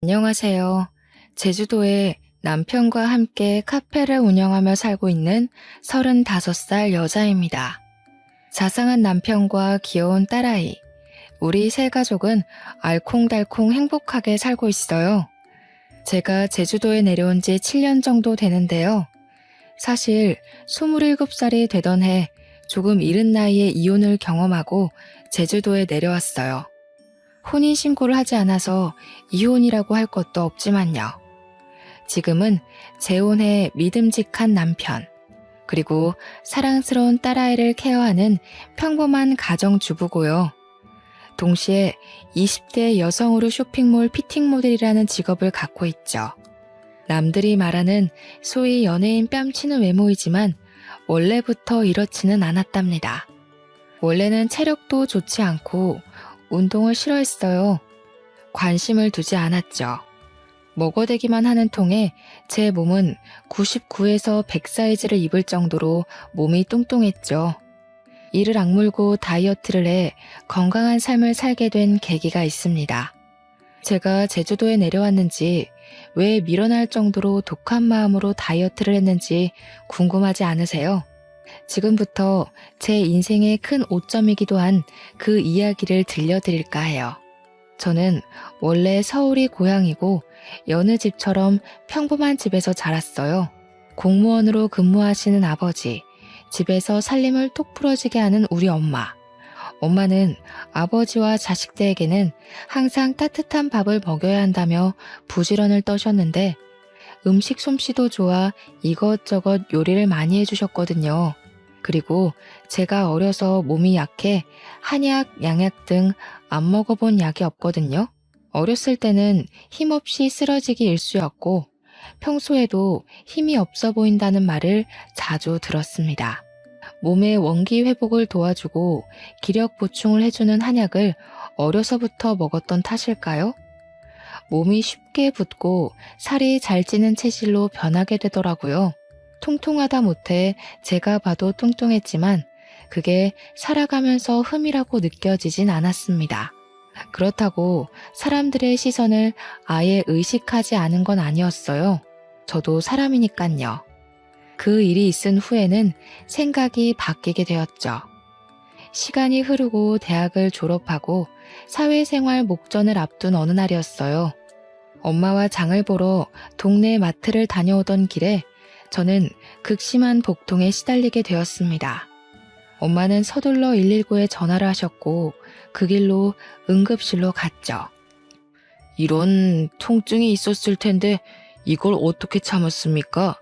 안녕하세요. 제주도에 남편과 함께 카페를 운영하며 살고 있는 35살 여자입니다. 자상한 남편과 귀여운 딸아이, 우리 세 가족은 알콩달콩 행복하게 살고 있어요. 제가 제주도에 내려온 지 7년 정도 되는데요. 사실 27살이 되던 해 조금 이른 나이에 이혼을 경험하고 제주도에 내려왔어요. 혼인신고를 하지 않아서 이혼이라고 할 것도 없지만요. 지금은 재혼해 믿음직한 남편, 그리고 사랑스러운 딸아이를 케어하는 평범한 가정주부고요. 동시에 20대 여성으로 쇼핑몰 피팅 모델이라는 직업을 갖고 있죠. 남들이 말하는 소위 연예인 뺨치는 외모이지만 원래부터 이렇지는 않았답니다. 원래는 체력도 좋지 않고 운동을 싫어했어요. 관심을 두지 않았죠. 먹어대기만 하는 통에 제 몸은 99에서 100 사이즈를 입을 정도로 몸이 뚱뚱했죠. 이를 악물고 다이어트를 해 건강한 삶을 살게 된 계기가 있습니다. 제가 제주도에 내려왔는지 왜 밀어날 정도로 독한 마음으로 다이어트를 했는지 궁금하지 않으세요? 지금부터 제 인생의 큰 오점이기도 한 그 이야기를 들려드릴까 해요. 저는 원래 서울이 고향이고 여느 집처럼 평범한 집에서 자랐어요. 공무원으로 근무하시는 아버지, 집에서 살림을 톡 부러지게 하는 우리 엄마. 엄마는 아버지와 자식들에게는 항상 따뜻한 밥을 먹여야 한다며 부지런을 떠셨는데 음식 솜씨도 좋아 이것저것 요리를 많이 해주셨거든요. 그리고 제가 어려서 몸이 약해 한약, 양약 등 안 먹어본 약이 없거든요. 어렸을 때는 힘없이 쓰러지기 일쑤였고 평소에도 힘이 없어 보인다는 말을 자주 들었습니다. 몸의 원기 회복을 도와주고 기력 보충을 해주는 한약을 어려서부터 먹었던 탓일까요? 몸이 쉽게 붓고 살이 잘 찌는 체질로 변하게 되더라고요. 통통하다 못해 제가 봐도 뚱뚱했지만 그게 살아가면서 흠이라고 느껴지진 않았습니다. 그렇다고 사람들의 시선을 아예 의식하지 않은 건 아니었어요. 저도 사람이니깐요. 그 일이 있은 후에는 생각이 바뀌게 되었죠. 시간이 흐르고 대학을 졸업하고 사회생활 목전을 앞둔 어느 날이었어요. 엄마와 장을 보러 동네 마트를 다녀오던 길에 저는 극심한 복통에 시달리게 되었습니다. 엄마는 서둘러 119에 전화를 하셨고 그 길로 응급실로 갔죠. 이런 통증이 있었을 텐데 이걸 어떻게 참았습니까?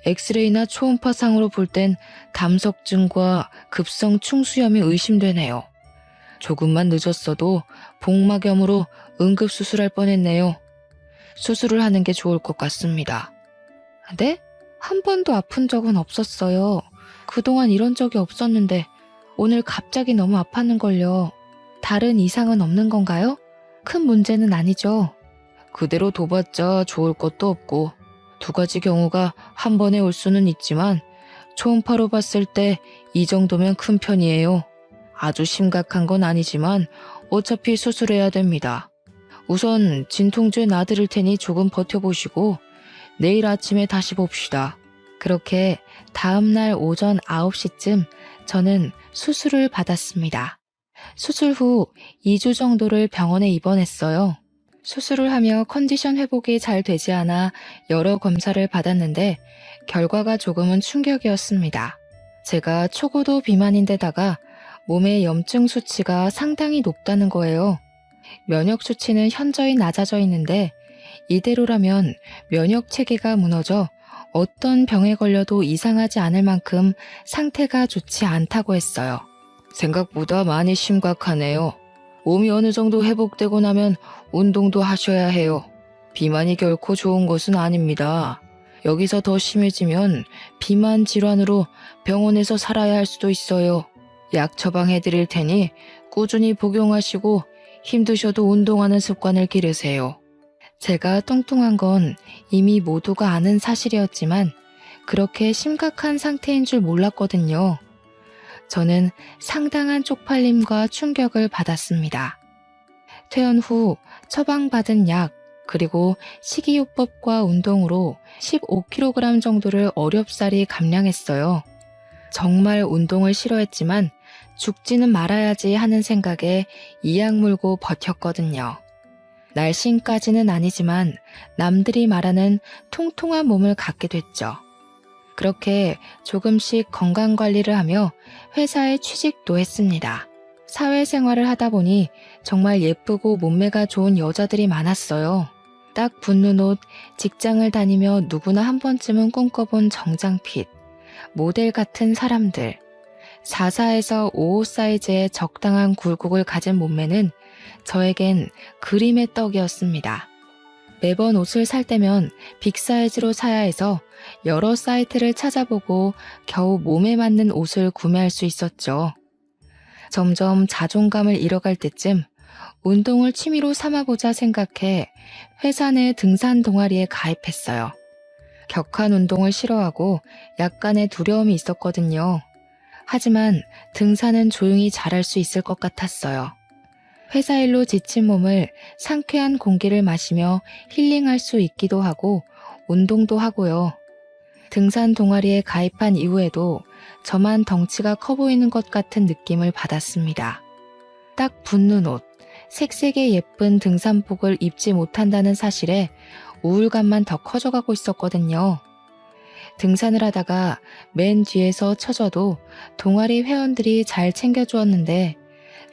엑스레이나 초음파상으로 볼 땐 담석증과 급성 충수염이 의심되네요. 조금만 늦었어도 복막염으로 응급수술할 뻔했네요. 수술을 하는 게 좋을 것 같습니다. 네? 한 번도 아픈 적은 없었어요. 그동안 이런 적이 없었는데 오늘 갑자기 너무 아팠는걸요. 다른 이상은 없는 건가요? 큰 문제는 아니죠. 그대로 둬봤자 좋을 것도 없고 2가지 경우가 한 번에 올 수는 있지만 초음파로 봤을 때 이 정도면 큰 편이에요. 아주 심각한 건 아니지만 어차피 수술해야 됩니다. 우선 진통제 놔드릴 테니 조금 버텨보시고 내일 아침에 다시 봅시다. 그렇게 다음날 오전 9시쯤 저는 수술을 받았습니다. 수술 후 2주 정도를 병원에 입원했어요. 수술을 하며 컨디션 회복이 잘 되지 않아 여러 검사를 받았는데 결과가 조금은 충격이었습니다. 제가 초고도 비만인데다가 몸의 염증 수치가 상당히 높다는 거예요. 면역 수치는 현저히 낮아져 있는데 이대로라면 면역 체계가 무너져 어떤 병에 걸려도 이상하지 않을 만큼 상태가 좋지 않다고 했어요. 생각보다 많이 심각하네요. 몸이 어느 정도 회복되고 나면 운동도 하셔야 해요. 비만이 결코 좋은 것은 아닙니다. 여기서 더 심해지면 비만 질환으로 병원에서 살아야 할 수도 있어요. 약 처방해 드릴 테니 꾸준히 복용하시고 힘드셔도 운동하는 습관을 기르세요. 제가 뚱뚱한 건 이미 모두가 아는 사실이었지만 그렇게 심각한 상태인 줄 몰랐거든요. 저는 상당한 쪽팔림과 충격을 받았습니다. 퇴원 후 처방받은 약, 그리고 식이요법과 운동으로 15kg 정도를 어렵사리 감량했어요. 정말 운동을 싫어했지만 죽지는 말아야지 하는 생각에 이악 물고 버텼거든요. 날씬까지는 아니지만 남들이 말하는 통통한 몸을 갖게 됐죠. 그렇게 조금씩 건강관리를 하며 회사에 취직도 했습니다. 사회생활을 하다 보니 정말 예쁘고 몸매가 좋은 여자들이 많았어요. 딱 붙는 옷, 직장을 다니며 누구나 한 번쯤은 꿈꿔본 정장핏, 모델 같은 사람들, 44에서 55 사이즈의 적당한 굴곡을 가진 몸매는 저에겐 그림의 떡이었습니다. 매번 옷을 살 때면 빅사이즈로 사야 해서 여러 사이트를 찾아보고 겨우 몸에 맞는 옷을 구매할 수 있었죠. 점점 자존감을 잃어갈 때쯤 운동을 취미로 삼아보자 생각해 회사 내 등산 동아리에 가입했어요. 격한 운동을 싫어하고 약간의 두려움이 있었거든요. 하지만 등산은 조용히 잘할 수 있을 것 같았어요. 회사 일로 지친 몸을 상쾌한 공기를 마시며 힐링할 수 있기도 하고 운동도 하고요. 등산 동아리에 가입한 이후에도 저만 덩치가 커 보이는 것 같은 느낌을 받았습니다. 딱 붙는 옷, 색색의 예쁜 등산복을 입지 못한다는 사실에 우울감만 더 커져가고 있었거든요. 등산을 하다가 맨 뒤에서 처져도 동아리 회원들이 잘 챙겨주었는데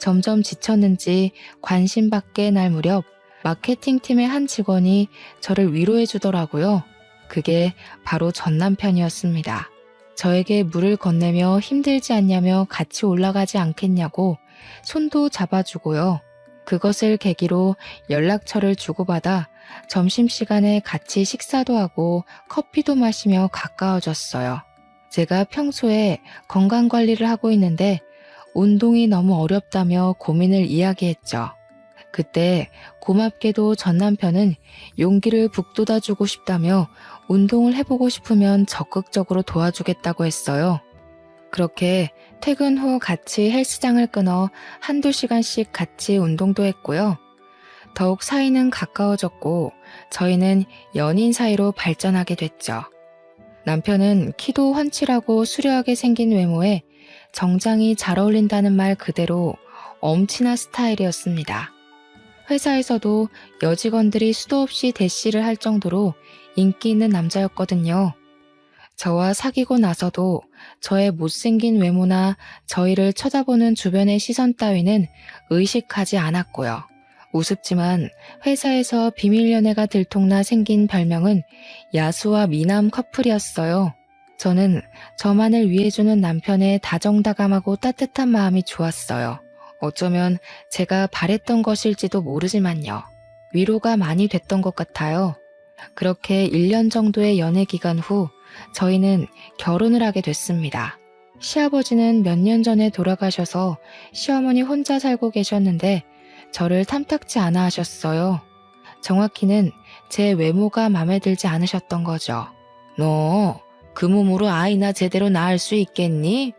점점 지쳤는지 관심받게 날 무렵 마케팅팀의 한 직원이 저를 위로해 주더라고요. 그게 바로 전 남편이었습니다. 저에게 물을 건네며 힘들지 않냐며 같이 올라가지 않겠냐고 손도 잡아주고요. 그것을 계기로 연락처를 주고받아 점심시간에 같이 식사도 하고 커피도 마시며 가까워졌어요. 제가 평소에 건강관리를 하고 있는데 운동이 너무 어렵다며 고민을 이야기했죠. 그때 고맙게도 전 남편은 용기를 북돋아주고 싶다며 운동을 해보고 싶으면 적극적으로 도와주겠다고 했어요. 그렇게 퇴근 후 같이 헬스장을 끊어 한두 시간씩 같이 운동도 했고요. 더욱 사이는 가까워졌고 저희는 연인 사이로 발전하게 됐죠. 남편은 키도 훤칠하고 수려하게 생긴 외모에 정장이 잘 어울린다는 말 그대로 엄친한 스타일이었습니다. 회사에서도 여직원들이 수도 없이 대시를 할 정도로 인기 있는 남자였거든요. 저와 사귀고 나서도 저의 못생긴 외모나 저희를 쳐다보는 주변의 시선 따위는 의식하지 않았고요. 우습지만 회사에서 비밀 연애가 들통나 생긴 별명은 야수와 미남 커플이었어요. 저는 저만을 위해주는 남편의 다정다감하고 따뜻한 마음이 좋았어요. 어쩌면 제가 바랬던 것일지도 모르지만요. 위로가 많이 됐던 것 같아요. 그렇게 1년 정도의 연애 기간 후 저희는 결혼을 하게 됐습니다. 시아버지는 몇 년 전에 돌아가셔서 시어머니 혼자 살고 계셨는데 저를 탐탁지 않아 하셨어요. 정확히는 제 외모가 마음에 들지 않으셨던 거죠. 너 그 몸으로 아이나 제대로 낳을 수 있겠니?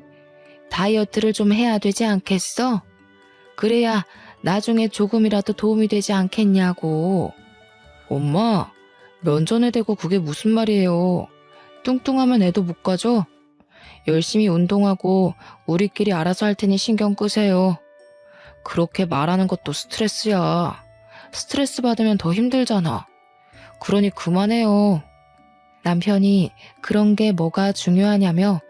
다이어트를 좀 해야 되지 않겠어? 그래야 나중에 조금이라도 도움이 되지 않겠냐고. 엄마, 면전에 대고 그게 무슨 말이에요. 뚱뚱하면 애도 못 가져. 열심히 운동하고 우리끼리 알아서 할 테니 신경 끄세요. 그렇게 말하는 것도 스트레스야. 스트레스 받으면 더 힘들잖아. 그러니 그만해요. 남편이 그런 게 뭐가 중요하냐며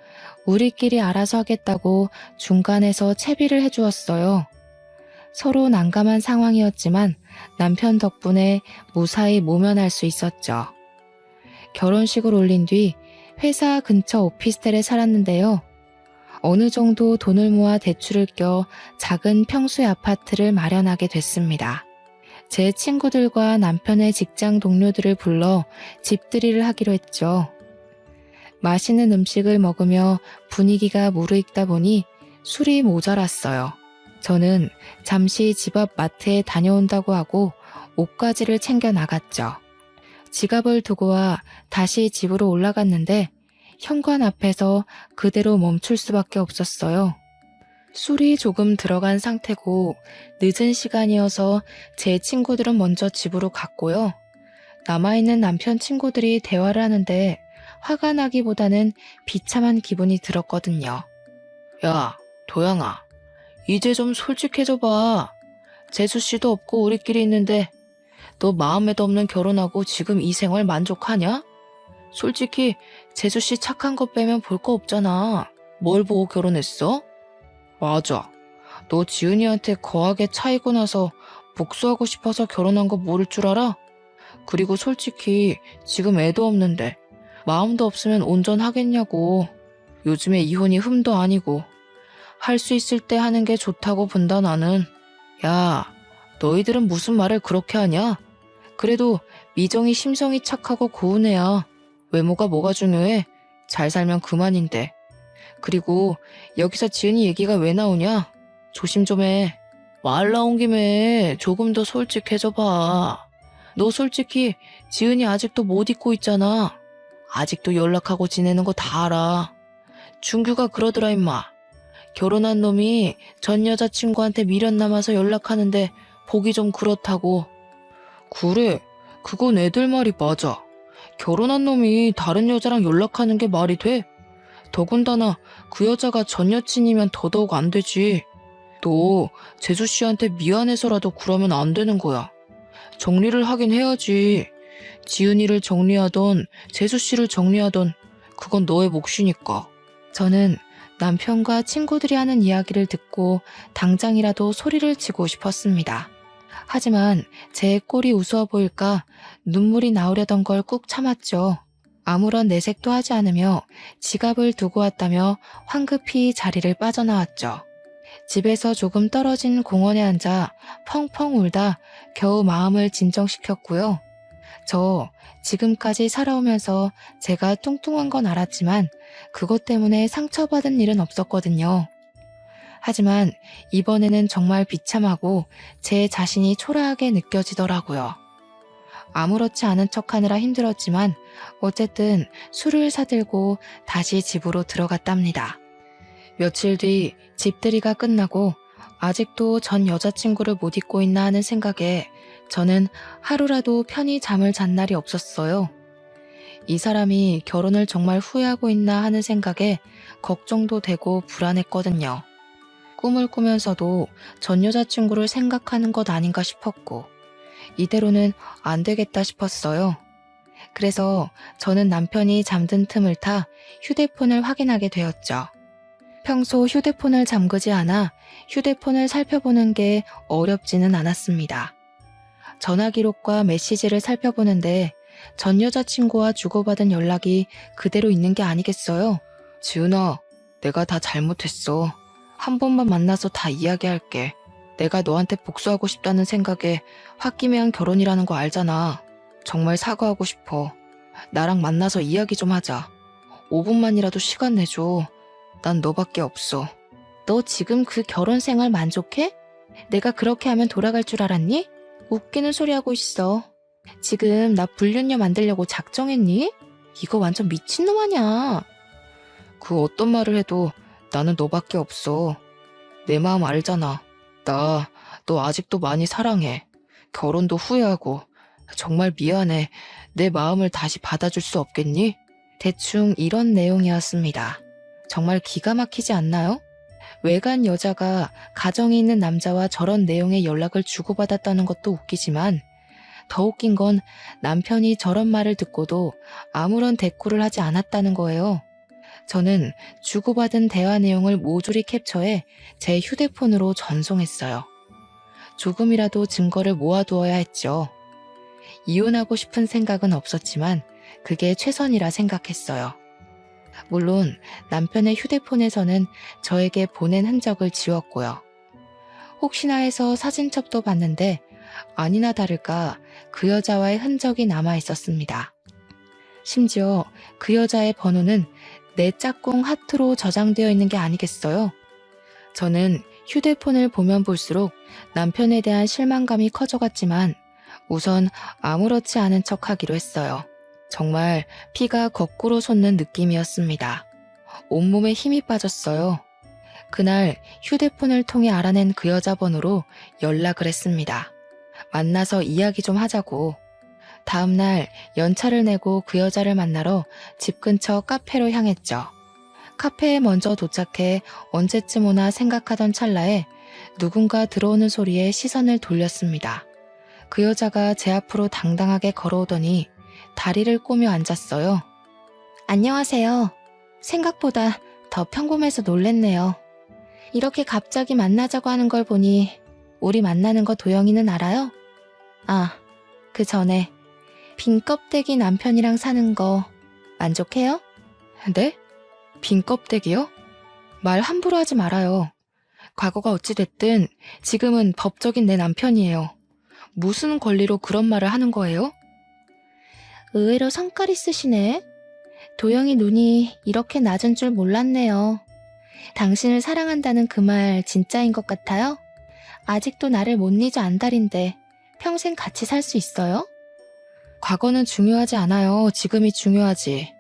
우리끼리 알아서 하겠다고 중간에서 채비를 해주었어요. 서로 난감한 상황이었지만 남편 덕분에 무사히 모면할 수 있었죠. 결혼식을 올린 뒤 회사 근처 오피스텔에 살았는데요. 어느 정도 돈을 모아 대출을 껴 작은 평수의 아파트를 마련하게 됐습니다. 제 친구들과 남편의 직장 동료들을 불러 집들이를 하기로 했죠. 맛있는 음식을 먹으며 분위기가 무르익다 보니 술이 모자랐어요. 저는 잠시 집 앞 마트에 다녀온다고 하고 옷가지를 챙겨 나갔죠. 지갑을 두고 와 다시 집으로 올라갔는데 현관 앞에서 그대로 멈출 수밖에 없었어요. 술이 조금 들어간 상태고 늦은 시간이어서 제 친구들은 먼저 집으로 갔고요. 남아있는 남편 친구들이 대화를 하는데 화가 나기보다는 비참한 기분이 들었거든요. 야, 도영아, 이제 좀 솔직해져봐. 재수씨도 없고 우리끼리 있는데 너 마음에도 없는 결혼하고 지금 이 생활 만족하냐? 솔직히 재수씨 착한 거 빼면 볼 거 없잖아. 뭘 보고 결혼했어? 맞아. 너 지은이한테 거하게 차이고 나서 복수하고 싶어서 결혼한 거 모를 줄 알아? 그리고 솔직히 지금 애도 없는데 마음도 없으면 온전하겠냐고. 요즘에 이혼이 흠도 아니고 할 수 있을 때 하는 게 좋다고 본다 나는. 야, 너희들은 무슨 말을 그렇게 하냐? 그래도 미정이 심성이 착하고 고운 애야. 외모가 뭐가 중요해? 잘 살면 그만인데. 그리고 여기서 지은이 얘기가 왜 나오냐? 조심 좀 해. 말 나온 김에 조금 더 솔직해져 봐. 너 솔직히 지은이 아직도 못 잊고 있잖아. 아직도 연락하고 지내는 거 다 알아. 준규가 그러더라 임마. 결혼한 놈이 전 여자친구한테 미련 남아서 연락하는데 보기 좀 그렇다고. 그래, 그건 애들 말이 맞아. 결혼한 놈이 다른 여자랑 연락하는 게 말이 돼? 더군다나 그 여자가 전 여친이면 더더욱 안 되지. 너 재수씨한테 미안해서라도 그러면 안 되는 거야. 정리를 하긴 해야지. 지은이를 정리하던 재수씨를 정리하던 그건 너의 몫이니까. 저는 남편과 친구들이 하는 이야기를 듣고 당장이라도 소리를 치고 싶었습니다. 하지만 제 꼴이 우스워 보일까 눈물이 나오려던 걸 꾹 참았죠. 아무런 내색도 하지 않으며 지갑을 두고 왔다며 황급히 자리를 빠져나왔죠. 집에서 조금 떨어진 공원에 앉아 펑펑 울다 겨우 마음을 진정시켰고요. 저 지금까지 살아오면서 제가 뚱뚱한 건 알았지만 그것 때문에 상처받은 일은 없었거든요. 하지만 이번에는 정말 비참하고 제 자신이 초라하게 느껴지더라고요. 아무렇지 않은 척하느라 힘들었지만 어쨌든 술을 사들고 다시 집으로 들어갔답니다. 며칠 뒤 집들이가 끝나고 아직도 전 여자친구를 못 잊고 있나 하는 생각에 저는 하루라도 편히 잠을 잔 날이 없었어요. 이 사람이 결혼을 정말 후회하고 있나 하는 생각에 걱정도 되고 불안했거든요. 꿈을 꾸면서도 전 여자친구를 생각하는 것 아닌가 싶었고 이대로는 안 되겠다 싶었어요. 그래서 저는 남편이 잠든 틈을 타 휴대폰을 확인하게 되었죠. 평소 휴대폰을 잠그지 않아 휴대폰을 살펴보는 게 어렵지는 않았습니다. 전화 기록과 메시지를 살펴보는데 전 여자친구와 주고받은 연락이 그대로 있는 게 아니겠어요? 지은아, 내가 다 잘못했어. 한 번만 만나서 다 이야기할게. 내가 너한테 복수하고 싶다는 생각에 홧김에한 결혼이라는 거 알잖아. 정말 사과하고 싶어. 나랑 만나서 이야기 좀 하자. 5분만이라도 시간 내줘. 난 너밖에 없어. 너 지금 그 결혼 생활 만족해? 내가 그렇게 하면 돌아갈 줄 알았니? 웃기는 소리 하고 있어. 지금 나 불륜녀 만들려고 작정했니? 이거 완전 미친놈 아냐. 그 어떤 말을 해도 나는 너밖에 없어. 내 마음 알잖아. 나 너 아직도 많이 사랑해. 결혼도 후회하고. 정말 미안해. 내 마음을 다시 받아줄 수 없겠니? 대충 이런 내용이었습니다. 정말 기가 막히지 않나요? 외간 여자가 가정이 있는 남자와 저런 내용의 연락을 주고받았다는 것도 웃기지만 더 웃긴 건 남편이 저런 말을 듣고도 아무런 대꾸를 하지 않았다는 거예요. 저는 주고받은 대화 내용을 모조리 캡처해 제 휴대폰으로 전송했어요. 조금이라도 증거를 모아두어야 했죠. 이혼하고 싶은 생각은 없었지만 그게 최선이라 생각했어요. 물론 남편의 휴대폰에서는 저에게 보낸 흔적을 지웠고요. 혹시나 해서 사진첩도 봤는데 아니나 다를까 그 여자와의 흔적이 남아 있었습니다. 심지어 그 여자의 번호는 내 짝꿍 하트로 저장되어 있는 게 아니겠어요? 저는 휴대폰을 보면 볼수록 남편에 대한 실망감이 커져갔지만 우선 아무렇지 않은 척 하기로 했어요. 정말 피가 거꾸로 솟는 느낌이었습니다. 온몸에 힘이 빠졌어요. 그날 휴대폰을 통해 알아낸 그 여자 번호로 연락을 했습니다. 만나서 이야기 좀 하자고. 다음날 연차를 내고 그 여자를 만나러 집 근처 카페로 향했죠. 카페에 먼저 도착해 언제쯤 오나 생각하던 찰나에 누군가 들어오는 소리에 시선을 돌렸습니다. 그 여자가 제 앞으로 당당하게 걸어오더니 다리를 꼬며 앉았어요. 안녕하세요. 생각보다 더 평범해서 놀랬네요. 이렇게 갑자기 만나자고 하는 걸 보니 우리 만나는 거 도영이는 알아요? 아, 그 전에 빈 껍데기 남편이랑 사는 거 만족해요? 네? 빈 껍데기요? 말 함부로 하지 말아요. 과거가 어찌됐든 지금은 법적인 내 남편이에요. 무슨 권리로 그런 말을 하는 거예요? 의외로 성깔 있으시네. 도영이 눈이 이렇게 낮은 줄 몰랐네요. 당신을 사랑한다는 그 말 진짜인 것 같아요? 아직도 나를 못 잊어 안달인데 평생 같이 살 수 있어요? 과거는 중요하지 않아요. 지금이 중요하지.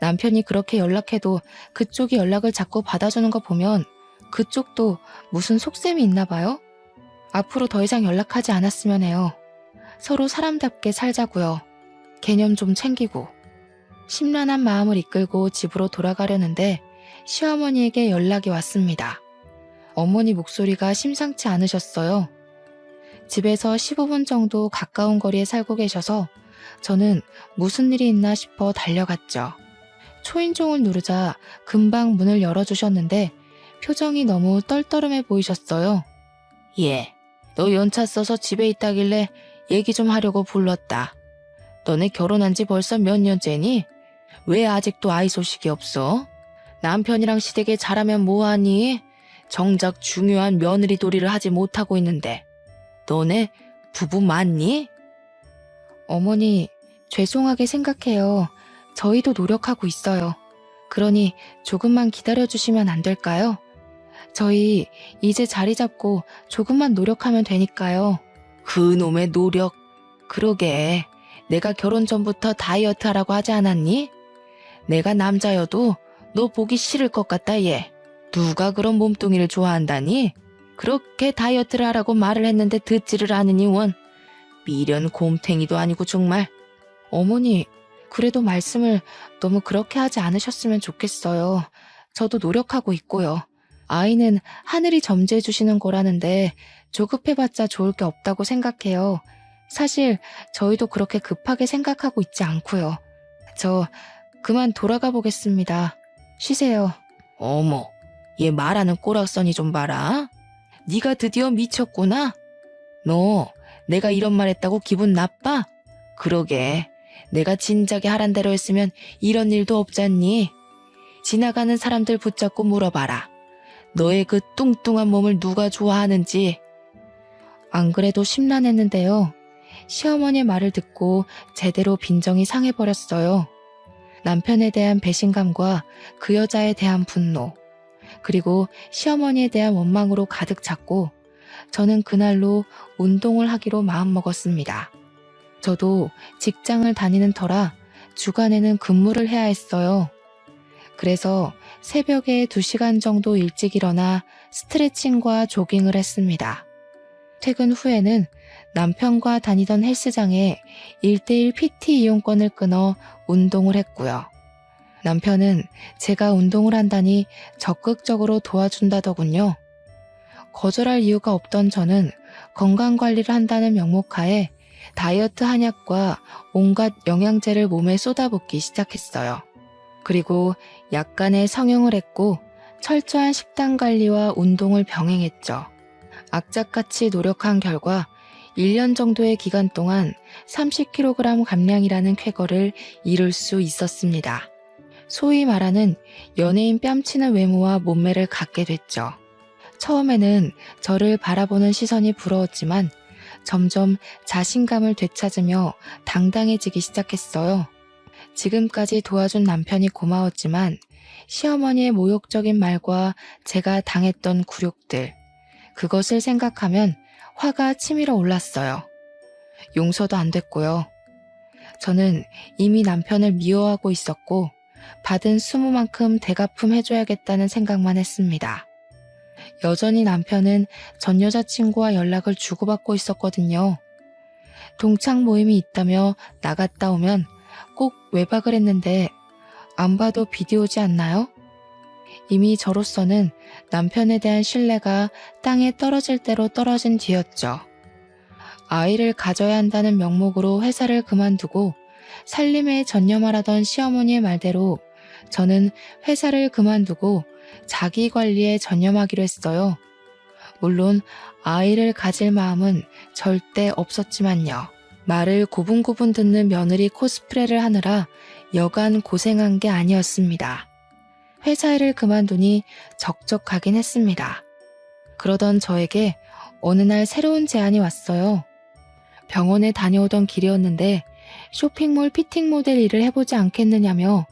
남편이 그렇게 연락해도 그쪽이 연락을 자꾸 받아주는 거 보면 그쪽도 무슨 속셈이 있나 봐요? 앞으로 더 이상 연락하지 않았으면 해요. 서로 사람답게 살자고요. 개념 좀 챙기고. 심란한 마음을 이끌고 집으로 돌아가려는데 시어머니에게 연락이 왔습니다. 어머니 목소리가 심상치 않으셨어요. 집에서 15분 정도 가까운 거리에 살고 계셔서 저는 무슨 일이 있나 싶어 달려갔죠. 초인종을 누르자 금방 문을 열어주셨는데 표정이 너무 떨떠름해 보이셨어요. 예, 너 연차 써서 집에 있다길래 얘기 좀 하려고 불렀다. 너네 결혼한 지 벌써 몇 년째니? 왜 아직도 아이 소식이 없어? 남편이랑 시댁에 잘하면 뭐하니? 정작 중요한 며느리 도리를 하지 못하고 있는데. 너네 부부 맞니? 어머니, 죄송하게 생각해요. 저희도 노력하고 있어요. 그러니 조금만 기다려주시면 안 될까요? 저희 이제 자리 잡고 조금만 노력하면 되니까요. 그놈의 노력. 그러게. 내가 결혼 전부터 다이어트 하라고 하지 않았니? 내가 남자여도 너 보기 싫을 것 같다 얘. 누가 그런 몸뚱이를 좋아한다니? 그렇게 다이어트를 하라고 말을 했는데 듣지를 않으니 원. 미련 곰탱이도 아니고 정말. 어머니, 그래도 말씀을 너무 그렇게 하지 않으셨으면 좋겠어요. 저도 노력하고 있고요. 아이는 하늘이 점지해 주시는 거라는데 조급해봤자 좋을 게 없다고 생각해요. 사실 저희도 그렇게 급하게 생각하고 있지 않고요. 저 그만 돌아가 보겠습니다. 쉬세요. 어머, 얘 말하는 꼬락서니 좀 봐라. 네가 드디어 미쳤구나. 너 내가 이런 말 했다고 기분 나빠? 그러게. 내가 진작에 하란 대로 했으면 이런 일도 없잖니. 지나가는 사람들 붙잡고 물어봐라. 너의 그 뚱뚱한 몸을 누가 좋아하는지. 안 그래도 심란했는데요. 시어머니의 말을 듣고 제대로 빈정이 상해버렸어요. 남편에 대한 배신감과 그 여자에 대한 분노, 그리고 시어머니에 대한 원망으로 가득 찼고 저는 그날로 운동을 하기로 마음먹었습니다. 저도 직장을 다니는 터라 주간에는 근무를 해야 했어요. 그래서 새벽에 2시간 정도 일찍 일어나 스트레칭과 조깅을 했습니다. 퇴근 후에는 남편과 다니던 헬스장에 1:1 PT 이용권을 끊어 운동을 했고요. 남편은 제가 운동을 한다니 적극적으로 도와준다더군요. 거절할 이유가 없던 저는 건강관리를 한다는 명목하에 다이어트 한약과 온갖 영양제를 몸에 쏟아붓기 시작했어요. 그리고 약간의 성형을 했고 철저한 식단 관리와 운동을 병행했죠. 악착같이 노력한 결과 1년 정도의 기간 동안 30kg 감량이라는 쾌거를 이룰 수 있었습니다. 소위 말하는 연예인 뺨치는 외모와 몸매를 갖게 됐죠. 처음에는 저를 바라보는 시선이 부러웠지만 점점 자신감을 되찾으며 당당해지기 시작했어요. 지금까지 도와준 남편이 고마웠지만 시어머니의 모욕적인 말과 제가 당했던 굴욕들, 그것을 생각하면 화가 치밀어 올랐어요. 용서도 안 됐고요. 저는 이미 남편을 미워하고 있었고 받은 수모만큼 대갚음해줘야겠다는 생각만 했습니다. 여전히 남편은 전 여자친구와 연락을 주고받고 있었거든요. 동창 모임이 있다며 나갔다 오면 꼭 외박을 했는데 안 봐도 비디오지 않나요? 이미 저로서는 남편에 대한 신뢰가 땅에 떨어질 대로 떨어진 뒤였죠. 아이를 가져야 한다는 명목으로 회사를 그만두고 살림에 전념하라던 시어머니의 말대로 저는 회사를 그만두고 자기 관리에 전념하기로 했어요. 물론 아이를 가질 마음은 절대 없었지만요. 말을 고분고분 듣는 며느리 코스프레를 하느라 여간 고생한 게 아니었습니다. 회사 일을 그만두니 적적하긴 했습니다. 그러던 저에게 어느 날 새로운 제안이 왔어요. 병원에 다녀오던 길이었는데 쇼핑몰 피팅 모델 일을 해보지 않겠느냐며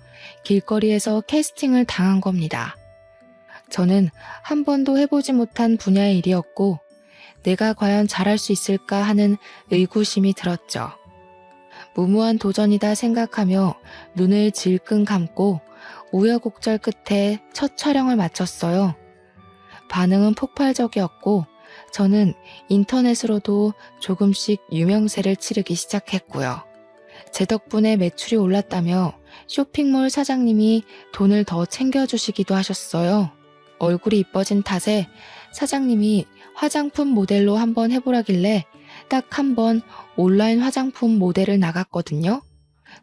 길거리에서 캐스팅을 당한 겁니다. 저는 한 번도 해보지 못한 분야의 일이었고 내가 과연 잘할 수 있을까 하는 의구심이 들었죠. 무모한 도전이다 생각하며 눈을 질끈 감고 우여곡절 끝에 첫 촬영을 마쳤어요. 반응은 폭발적이었고 저는 인터넷으로도 조금씩 유명세를 치르기 시작했고요. 제 덕분에 매출이 올랐다며 쇼핑몰 사장님이 돈을 더 챙겨주시기도 하셨어요. 얼굴이 이뻐진 탓에 사장님이 화장품 모델로 한번 해보라길래 딱 한 번 온라인 화장품 모델을 나갔거든요.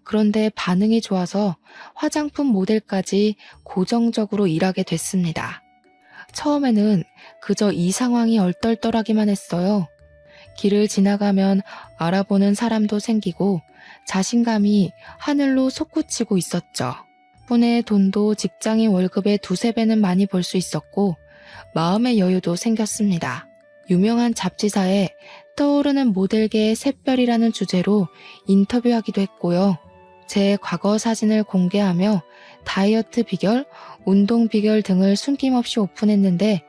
그런데 반응이 좋아서 화장품 모델까지 고정적으로 일하게 됐습니다. 처음에는 그저 이 상황이 얼떨떨하기만 했어요. 길을 지나가면 알아보는 사람도 생기고 자신감이 하늘로 솟구치고 있었죠. 덕분에 돈도 직장인 월급의 2~3배는 많이 벌 수 있었고 마음의 여유도 생겼습니다. 유명한 잡지사에 떠오르는 모델계의 샛별이라는 주제로 인터뷰하기도 했고요. 제 과거 사진을 공개하며 다이어트 비결, 운동 비결 등을 숨김없이 오픈했는데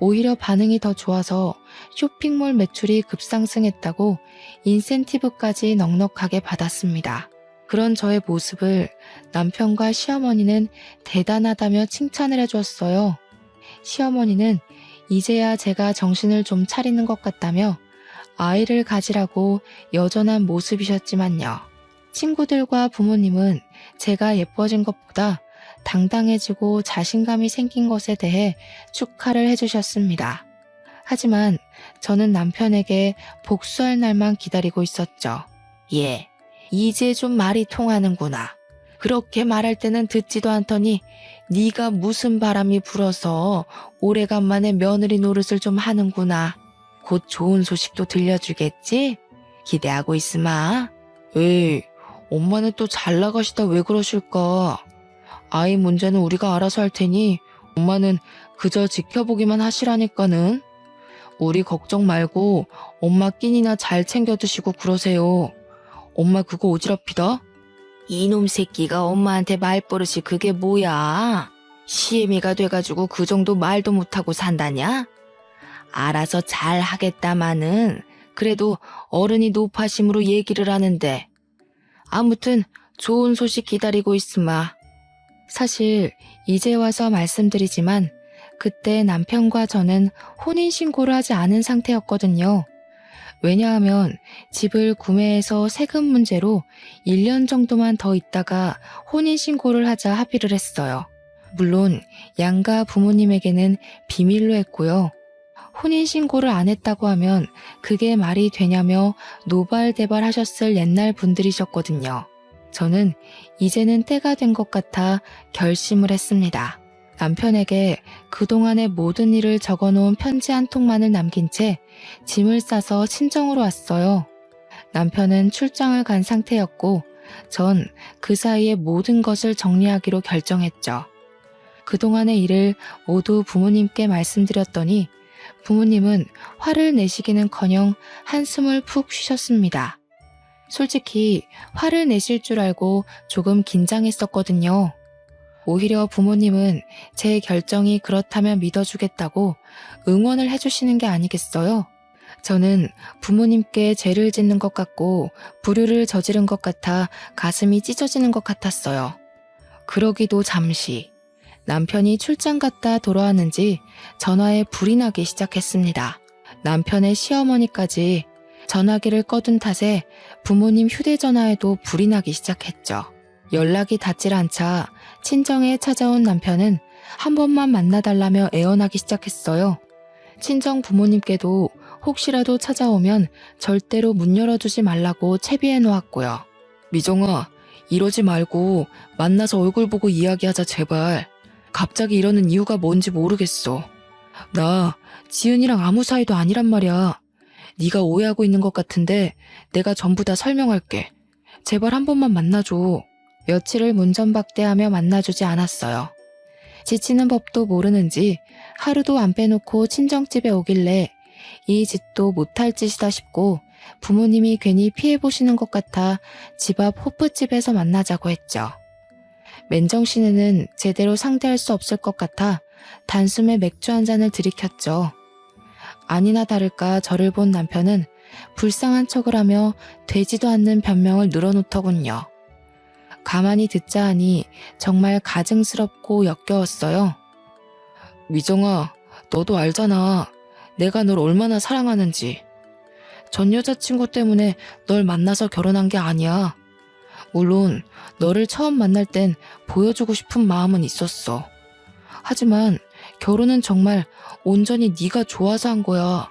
오히려 반응이 더 좋아서 쇼핑몰 매출이 급상승했다고 인센티브까지 넉넉하게 받았습니다. 그런 저의 모습을 남편과 시어머니는 대단하다며 칭찬을 해주었어요. 시어머니는 이제야 제가 정신을 좀 차리는 것 같다며 아이를 가지라고 여전한 모습이셨지만요. 친구들과 부모님은 제가 예뻐진 것보다 당당해지고 자신감이 생긴 것에 대해 축하를 해주셨습니다. 하지만 저는 남편에게 복수할 날만 기다리고 있었죠. 예, 이제 좀 말이 통하는구나. 그렇게 말할 때는 듣지도 않더니 네가 무슨 바람이 불어서 오래간만에 며느리 노릇을 좀 하는구나. 곧 좋은 소식도 들려주겠지? 기대하고 있으마. 에이, 엄마는 또 잘 나가시다 왜 그러실까? 아이 문제는 우리가 알아서 할 테니 엄마는 그저 지켜보기만 하시라니까는. 우리 걱정 말고 엄마 끼니나 잘 챙겨 드시고 그러세요. 엄마 그거 오지랖이다. 이놈 새끼가 엄마한테 말버릇이 그게 뭐야? 시애미가 돼가지고 그 정도 말도 못하고 산다냐? 알아서 잘 하겠다마는 그래도 어른이 노파심으로 얘기를 하는데. 아무튼 좋은 소식 기다리고 있으마. 사실 이제 와서 말씀드리지만 그때 남편과 저는 혼인신고를 하지 않은 상태였거든요. 왜냐하면 집을 구매해서 세금 문제로 1년 정도만 더 있다가 혼인신고를 하자 합의를 했어요. 물론 양가 부모님에게는 비밀로 했고요. 혼인신고를 안 했다고 하면 그게 말이 되냐며 노발대발 하셨을 옛날 분들이셨거든요. 저는 이제는 때가 된 것 같아 결심을 했습니다. 남편에게 그동안의 모든 일을 적어놓은 편지 한 통만을 남긴 채 짐을 싸서 친정으로 왔어요. 남편은 출장을 간 상태였고 전 그 사이에 모든 것을 정리하기로 결정했죠. 그동안의 일을 모두 부모님께 말씀드렸더니 부모님은 화를 내시기는커녕 한숨을 푹 쉬셨습니다. 솔직히 화를 내실 줄 알고 조금 긴장했었거든요. 오히려 부모님은 제 결정이 그렇다면 믿어주겠다고 응원을 해주시는 게 아니겠어요? 저는 부모님께 죄를 짓는 것 같고 불효를 저지른 것 같아 가슴이 찢어지는 것 같았어요. 그러기도 잠시 남편이 출장 갔다 돌아왔는지 전화에 불이 나기 시작했습니다. 남편의 시어머니까지 전화기를 꺼둔 탓에 부모님 휴대전화에도 불이 나기 시작했죠. 연락이 닿질 않자 친정에 찾아온 남편은 한 번만 만나달라며 애원하기 시작했어요. 친정 부모님께도 혹시라도 찾아오면 절대로 문 열어주지 말라고 채비해 놓았고요. 미정아, 이러지 말고 만나서 얼굴 보고 이야기하자 제발. 갑자기 이러는 이유가 뭔지 모르겠어. 나 지은이랑 아무 사이도 아니란 말이야. 네가 오해하고 있는 것 같은데 내가 전부 다 설명할게. 제발 한 번만 만나줘. 며칠을 문전박대하며 만나주지 않았어요. 지치는 법도 모르는지 하루도 안 빼놓고 친정집에 오길래 이 짓도 못할 짓이다 싶고 부모님이 괜히 피해보시는 것 같아 집 앞 호프집에서 만나자고 했죠. 맨정신에는 제대로 상대할 수 없을 것 같아 단숨에 맥주 한 잔을 들이켰죠. 아니나 다를까 저를 본 남편은 불쌍한 척을 하며 되지도 않는 변명을 늘어놓더군요. 가만히 듣자 하니 정말 가증스럽고 역겨웠어요. 미정아, 너도 알잖아. 내가 널 얼마나 사랑하는지. 전 여자친구 때문에 널 만나서 결혼한 게 아니야. 물론 너를 처음 만날 땐 보여주고 싶은 마음은 있었어. 하지만 결혼은 정말 온전히 네가 좋아서 한 거야.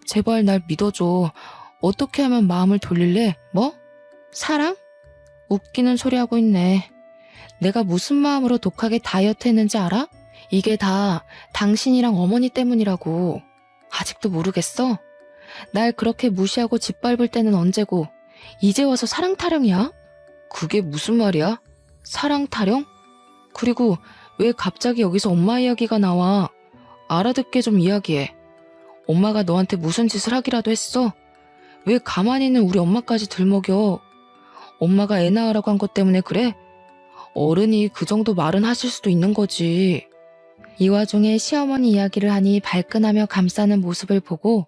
제발 날 믿어줘. 어떻게 하면 마음을 돌릴래? 뭐? 사랑? 웃기는 소리 하고 있네. 내가 무슨 마음으로 독하게 다이어트 했는지 알아? 이게 다 당신이랑 어머니 때문이라고. 아직도 모르겠어? 날 그렇게 무시하고 짓밟을 때는 언제고 이제 와서 사랑 타령이야? 그게 무슨 말이야? 사랑 타령? 그리고 왜 갑자기 여기서 엄마 이야기가 나와? 알아듣게 좀 이야기해. 엄마가 너한테 무슨 짓을 하기라도 했어? 왜 가만히 있는 우리 엄마까지 들먹여? 엄마가 애 낳으라고 한 것 때문에 그래? 어른이 그 정도 말은 하실 수도 있는 거지. 이 와중에 시어머니 이야기를 하니 발끈하며 감싸는 모습을 보고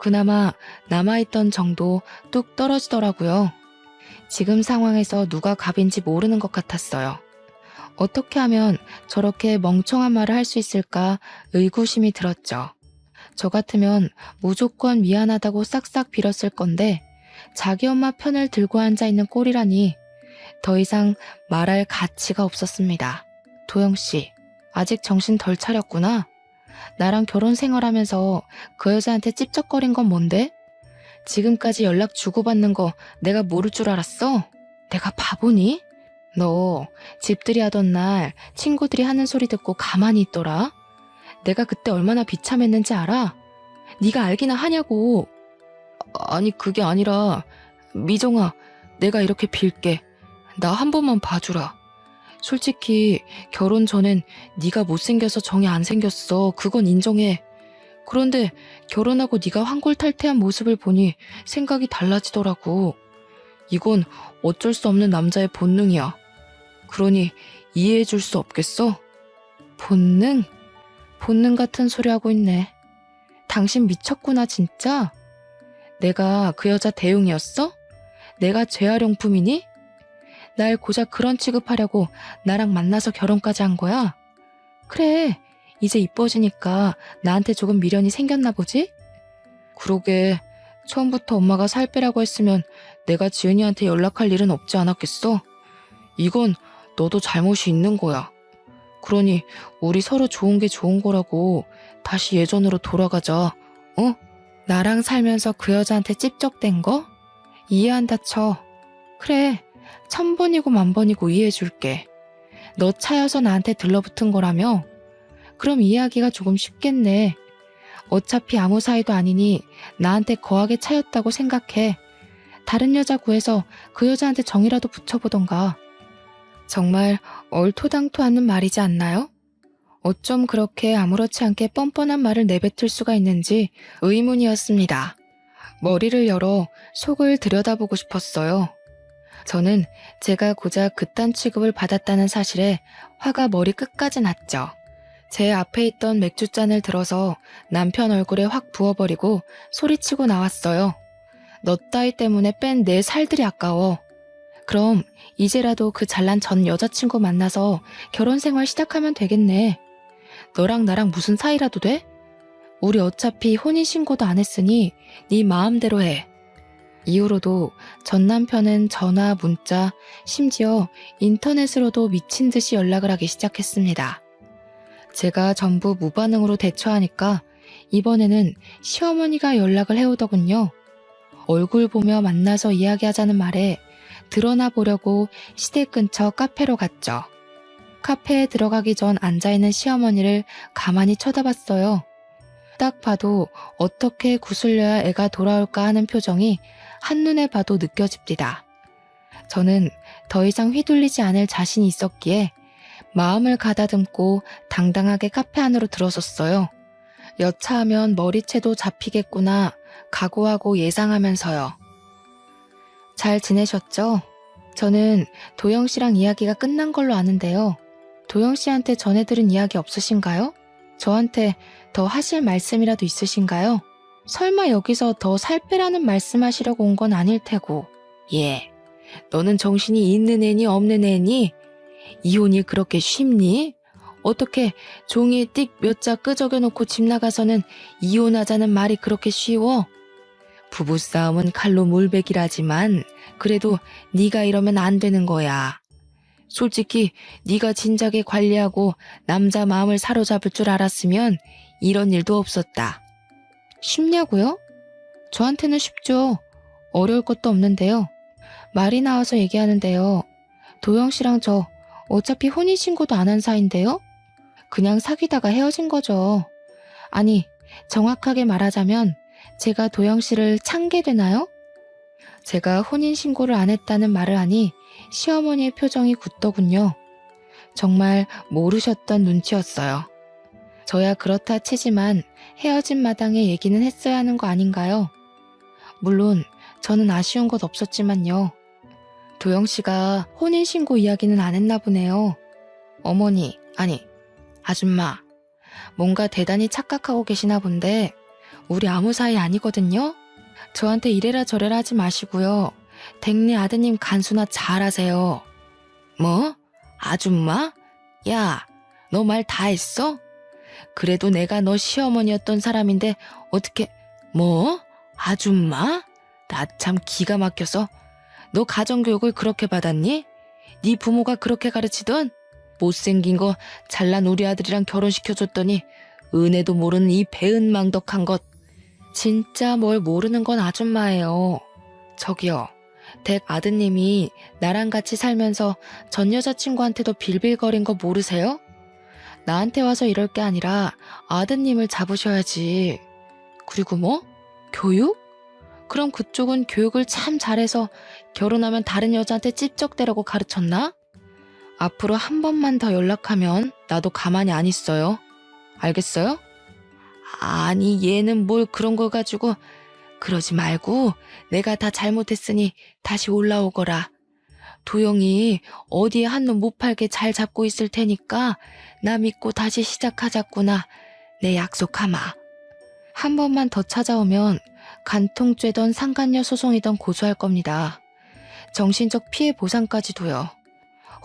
그나마 남아있던 정도 뚝 떨어지더라고요. 지금 상황에서 누가 갑인지 모르는 것 같았어요. 어떻게 하면 저렇게 멍청한 말을 할 수 있을까 의구심이 들었죠. 저 같으면 무조건 미안하다고 싹싹 빌었을 건데 자기 엄마 편을 들고 앉아있는 꼴이라니 더 이상 말할 가치가 없었습니다. 도영씨, 아직 정신 덜 차렸구나. 나랑 결혼 생활하면서 그 여자한테 찝쩍거린 건 뭔데? 지금까지 연락 주고받는 거 내가 모를 줄 알았어? 내가 바보니? 너 집들이 하던 날 친구들이 하는 소리 듣고 가만히 있더라? 내가 그때 얼마나 비참했는지 알아? 네가 알기나 하냐고. 아니 그게 아니라 미정아, 내가 이렇게 빌게. 나 한 번만 봐주라. 솔직히 결혼 전엔 네가 못생겨서 정이 안 생겼어. 그건 인정해. 그런데 결혼하고 네가 환골탈태한 모습을 보니 생각이 달라지더라고. 이건 어쩔 수 없는 남자의 본능이야. 그러니 이해해 줄 수 없겠어? 본능? 본능 같은 소리 하고 있네. 당신 미쳤구나 진짜? 내가 그 여자 대용이었어? 내가 재활용품이니? 날 고작 그런 취급하려고 나랑 만나서 결혼까지 한 거야? 그래, 이제 이뻐지니까 나한테 조금 미련이 생겼나 보지? 그러게, 처음부터 엄마가 살 빼라고 했으면 내가 지은이한테 연락할 일은 없지 않았겠어? 이건 너도 잘못이 있는 거야. 그러니 우리 서로 좋은 게 좋은 거라고 다시 예전으로 돌아가자, 어? 나랑 살면서 그 여자한테 찝쩍댄 거? 이해한다 쳐. 그래, 1000번이고 10,000번이고 이해해줄게. 너 차여서 나한테 들러붙은 거라며? 그럼 이해하기가 조금 쉽겠네. 어차피 아무 사이도 아니니 나한테 거하게 차였다고 생각해. 다른 여자 구해서 그 여자한테 정이라도 붙여보던가. 정말 얼토당토 않는 말이지 않나요? 어쩜 그렇게 아무렇지 않게 뻔뻔한 말을 내뱉을 수가 있는지 의문이었습니다. 머리를 열어 속을 들여다보고 싶었어요. 저는 제가 고작 그딴 취급을 받았다는 사실에 화가 머리 끝까지 났죠. 제 앞에 있던 맥주잔을 들어서 남편 얼굴에 확 부어버리고 소리치고 나왔어요. 너 따위 때문에 뺀 내 살들이 아까워. 그럼 이제라도 그 잘난 전 여자친구 만나서 결혼 생활 시작하면 되겠네. 너랑 나랑 무슨 사이라도 돼? 우리 어차피 혼인신고도 안 했으니 네 마음대로 해. 이후로도 전 남편은 전화, 문자, 심지어 인터넷으로도 미친 듯이 연락을 하기 시작했습니다. 제가 전부 무반응으로 대처하니까 이번에는 시어머니가 연락을 해오더군요. 얼굴 보며 만나서 이야기하자는 말에 드러나 보려고 시댁 근처 카페로 갔죠. 카페에 들어가기 전 앉아있는 시어머니를 가만히 쳐다봤어요. 딱 봐도 어떻게 구슬려야 애가 돌아올까 하는 표정이 한눈에 봐도 느껴집니다. 저는 더 이상 휘둘리지 않을 자신이 있었기에 마음을 가다듬고 당당하게 카페 안으로 들어섰어요. 여차하면 머리채도 잡히겠구나 각오하고 예상하면서요. 잘 지내셨죠? 저는 도영 씨랑 이야기가 끝난 걸로 아는데요. 도영 씨한테 전해들은 이야기 없으신가요? 저한테 더 하실 말씀이라도 있으신가요? 설마 여기서 더 살 빼라는 말씀하시려고 온 건 아닐 테고. 예, 너는 정신이 있는 애니 없는 애니? 이혼이 그렇게 쉽니? 어떻게 종이에 띡 몇 자 끄적여 놓고 집 나가서는 이혼하자는 말이 그렇게 쉬워? 부부싸움은 칼로 물베기라지만 그래도 네가 이러면 안 되는 거야. 솔직히 네가 진작에 관리하고 남자 마음을 사로잡을 줄 알았으면 이런 일도 없었다. 쉽냐고요? 저한테는 쉽죠. 어려울 것도 없는데요. 말이 나와서 얘기하는데요. 도영 씨랑 저 어차피 혼인신고도 안 한 사이인데요. 그냥 사귀다가 헤어진 거죠. 아니, 정확하게 말하자면 제가 도영 씨를 찬게 되나요? 제가 혼인신고를 안 했다는 말을 하니 시어머니의 표정이 굳더군요. 정말 모르셨던 눈치였어요. 저야 그렇다 치지만 헤어진 마당에 얘기는 했어야 하는 거 아닌가요? 물론 저는 아쉬운 것 없었지만요. 도영 씨가 혼인신고 이야기는 안 했나 보네요. 어머니, 아니, 아줌마, 뭔가 대단히 착각하고 계시나 본데 우리 아무 사이 아니거든요? 저한테 이래라 저래라 하지 마시고요. 댁내 아드님 간수나 잘하세요. 뭐? 아줌마? 야, 너 말 다 했어? 그래도 내가 너 시어머니였던 사람인데 어떻게 뭐? 아줌마? 나 참 기가 막혀서. 너 가정교육을 그렇게 받았니? 네 부모가 그렇게 가르치던? 못생긴 거 잘난 우리 아들이랑 결혼시켜줬더니 은혜도 모르는 이 배은망덕한 것. 진짜 뭘 모르는 건 아줌마예요. 저기요, 댁 아드님이 나랑 같이 살면서 전 여자친구한테도 빌빌거린 거 모르세요? 나한테 와서 이럴 게 아니라 아드님을 잡으셔야지. 그리고 뭐? 교육? 그럼 그쪽은 교육을 참 잘해서 결혼하면 다른 여자한테 찝쩍대라고 가르쳤나? 앞으로 한 번만 더 연락하면 나도 가만히 안 있어요. 알겠어요? 아니, 얘는 뭘 그런 걸 가지고. 그러지 말고 내가 다 잘못했으니 다시 올라오거라. 도영이 어디에 한눈 못 팔게 잘 잡고 있을 테니까 나 믿고 다시 시작하자꾸나. 내 약속하마. 한 번만 더 찾아오면 간통죄던 상간녀 소송이던 고소할 겁니다. 정신적 피해 보상까지도요.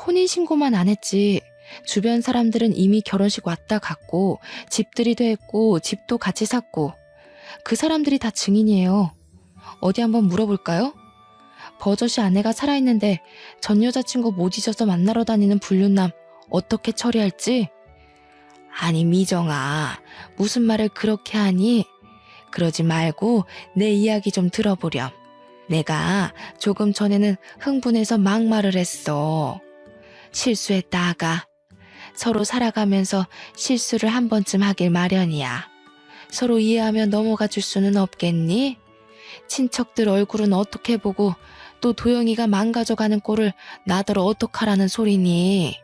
혼인신고만 안 했지 주변 사람들은 이미 결혼식 왔다 갔고 집들이도 했고 집도 같이 샀고 그 사람들이 다 증인이에요. 어디 한번 물어볼까요? 버젓이 아내가 살아있는데 전 여자친구 못 잊어서 만나러 다니는 불륜남 어떻게 처리할지? 아니 미정아, 무슨 말을 그렇게 하니? 그러지 말고 내 이야기 좀 들어보렴. 내가 조금 전에는 흥분해서 막말을 했어. 실수했다가 서로 살아가면서 실수를 한 번쯤 하길 마련이야. 서로 이해하며 넘어가 줄 수는 없겠니? 친척들 얼굴은 어떻게 보고 또 도영이가 망가져가는 꼴을 나더러 어떡하라는 소리니?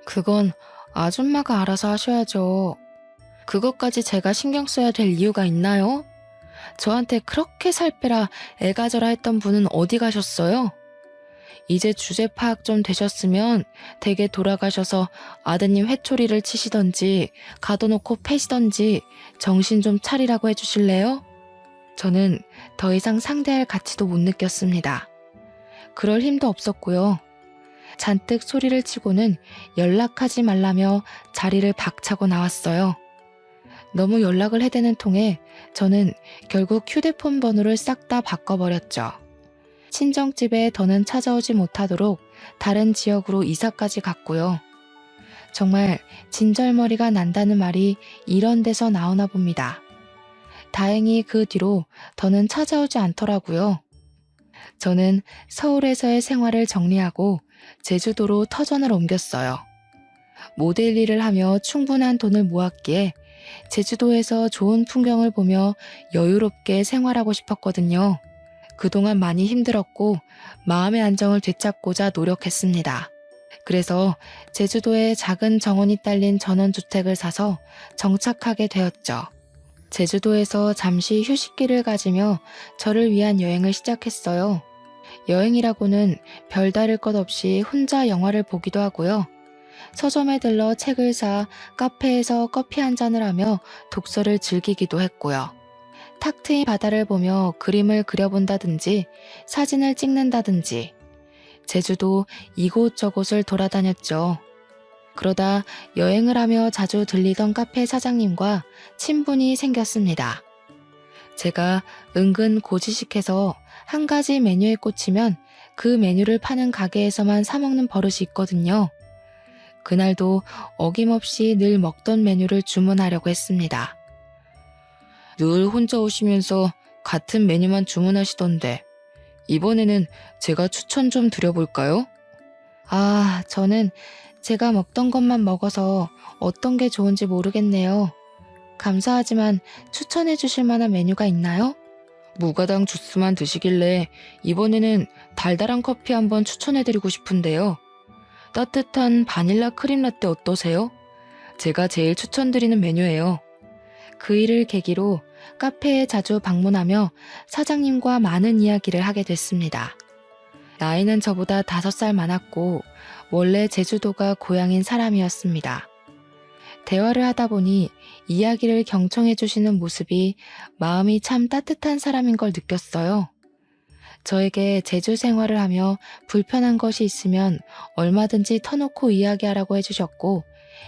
그건 아줌마가 알아서 하셔야죠. 그것까지 제가 신경 써야 될 이유가 있나요? 저한테 그렇게 살 빼라 애가져라 했던 분은 어디 가셨어요? 이제 주제 파악 좀 되셨으면 댁에 돌아가셔서 아드님 회초리를 치시던지 가둬놓고 패시던지 정신 좀 차리라고 해주실래요? 저는 더 이상 상대할 가치도 못 느꼈습니다. 그럴 힘도 없었고요. 잔뜩 소리를 치고는 연락하지 말라며 자리를 박차고 나왔어요. 너무 연락을 해대는 통에 저는 결국 휴대폰 번호를 싹 다 바꿔버렸죠. 친정집에 더는 찾아오지 못하도록 다른 지역으로 이사까지 갔고요. 정말 진절머리가 난다는 말이 이런 데서 나오나 봅니다. 다행히 그 뒤로 더는 찾아오지 않더라고요. 저는 서울에서의 생활을 정리하고 제주도로 터전을 옮겼어요. 모델 일을 하며 충분한 돈을 모았기에 제주도에서 좋은 풍경을 보며 여유롭게 생활하고 싶었거든요. 그동안 많이 힘들었고 마음의 안정을 되찾고자 노력했습니다. 그래서 제주도에 작은 정원이 딸린 전원주택을 사서 정착하게 되었죠. 제주도에서 잠시 휴식기를 가지며 저를 위한 여행을 시작했어요. 여행이라고는 별다를 것 없이 혼자 영화를 보기도 하고요. 서점에 들러 책을 사 카페에서 커피 한 잔을 하며 독서를 즐기기도 했고요. 탁 트인 바다를 보며 그림을 그려본다든지 사진을 찍는다든지 제주도 이곳저곳을 돌아다녔죠. 그러다 여행을 하며 자주 들리던 카페 사장님과 친분이 생겼습니다. 제가 은근 고지식해서 한 가지 메뉴에 꽂히면 그 메뉴를 파는 가게에서만 사 먹는 버릇이 있거든요. 그날도 어김없이 늘 먹던 메뉴를 주문하려고 했습니다. 늘 혼자 오시면서 같은 메뉴만 주문하시던데 이번에는 제가 추천 좀 드려볼까요? 저는 제가 먹던 것만 먹어서 어떤 게 좋은지 모르겠네요. 감사하지만 추천해 주실 만한 메뉴가 있나요? 무가당 주스만 드시길래 이번에는 달달한 커피 한번 추천해드리고 싶은데요. 따뜻한 바닐라 크림 라떼 어떠세요? 제가 제일 추천드리는 메뉴예요. 그 일을 계기로 카페에 자주 방문하며 사장님과 많은 이야기를 하게 됐습니다. 나이는 저보다 5살 많았고 원래 제주도가 고향인 사람이었습니다. 대화를 하다 보니 이야기를 경청해 주시는 모습이 마음이 참 따뜻한 사람인 걸 느꼈어요. 저에게 제주 생활을 하며 불편한 것이 있으면 얼마든지 터놓고 이야기하라고 해주셨고